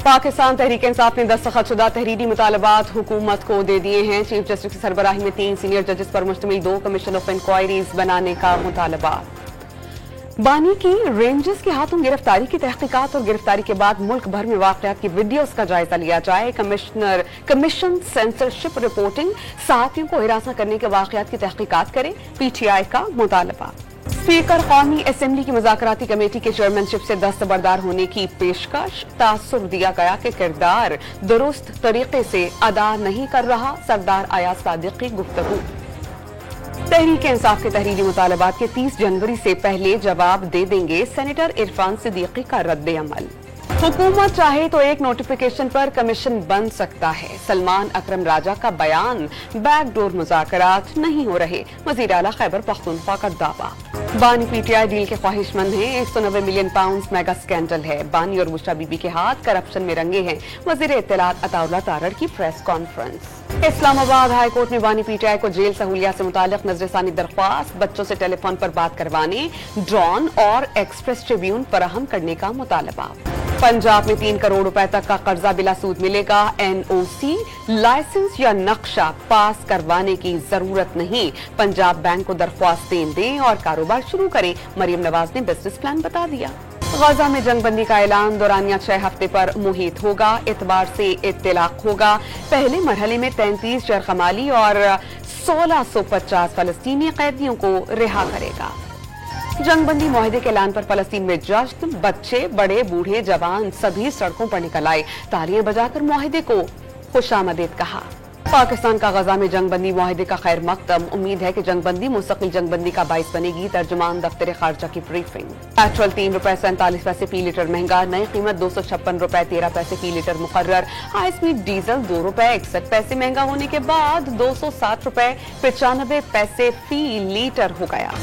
पाकिस्तान तहरीक इंसाफ ने दस्तखतशुदा तहरीरी मुतालबात हुकूमत को दे दिए हैं। चीफ जस्टिस की सरबराही में 3 सीनियर जजेस पर मुश्तमिल 2 कमीशन ऑफ इंक्वायरीज बनाने का मुतालबा। बानी की रेंजर्स के हाथों गिरफ्तारी की तहकीकात और गिरफ्तारी के बाद मुल्क भर में वाकयात की वीडियोस का जायजा लिया जाए। कमीशन सेंसरशिप रिपोर्टिंग साथियों को हिरासत करने के वाकयात की तहकीकात करे, PTI का मुतालबा। स्पीकर कौमी असेंबली की मुज़ाकराती कमेटी के चेयरमैनशिप से दस्तबरदार होने की पेशकश। तासुर दिया गया कि किरदार दुरुस्त तरीके से अदा नहीं कर रहा। सरदार अयाज सादिक की गुफ्तगू। तहरीक इंसाफ के तहरीरी मुतालबात के 30 जनवरी से पहले जवाब दे देंगे। सेनेटर इरफान सिद्दीकी का रद्द अमल। हुकूमत चाहे तो एक नोटिफिकेशन पर कमीशन बन सकता है। सलमान अकरम राजा का बयान। बैकडोर मुज़ाकरात नहीं हो रहे। वज़ीर आला खैबर पख्तूनख्वा का दावा। बानी PTI डील के ख्वाहिशमंद हैं। 190 मिलियन पाउंड मेगा स्कैंडल है। बानी और बुशरा बीबी के हाथ करप्शन में रंगे हैं। वज़ीर इत्तलात अताउल्लाह तारड़ की press conference. Islamabad high court में बानी PTI को जेल सहूलियात से मुतालिक नजरसानी दरख्वास्त। बच्चों से टेलीफोन पर बात करवाने, ड्रोन और एक्सप्रेस ट्रिब्यून फराहम करने का मुतालबा। पंजाब में 3 करोड़ रुपए तक का कर्जा बिला सूद मिलेगा। NOC लाइसेंस या नक्शा पास करवाने की जरूरत नहीं। पंजाब बैंक को दरख्वास्तें दें और कारोबार शुरू करें। मरियम नवाज ने बिजनेस प्लान बता दिया। गजा में जंगबंदी का ऐलान। दौरानिया 6 हफ्ते पर मुहित होगा। इतवार से इत्तलाक होगा। पहले मरहले में 33 जरखमाली और 1650 फलस्तीनी कैदियों को रिहा करेगा। जंगबंदी मुआहदे के ऐलान पर फलस्तीन में जश्न। बच्चे, बड़े, बूढ़े, जवान सभी सड़कों पर निकल आए। तालियां बजाकर मुआहदे को खुशामदीद कहा। पाकिस्तान का गजा में जंगबंदी मुआहदे का खैर मकदम। उम्मीद है कि जंगबंदी मुस्तकिल जंगबंदी का बाइस बनेगी। तर्जुमान दफ्तर खारजा की ब्रीफिंग। पेट्रोल 3 रुपए 47 पैसे फी लीटर महंगा। नई कीमत 256 रुपए 13 पैसे फी लीटर मुकर्रर। हाई स्पीड डीजल 2 रुपए 61 पैसे महंगा होने के बाद 260 रुपए 95 पैसे फी लीटर हो गया।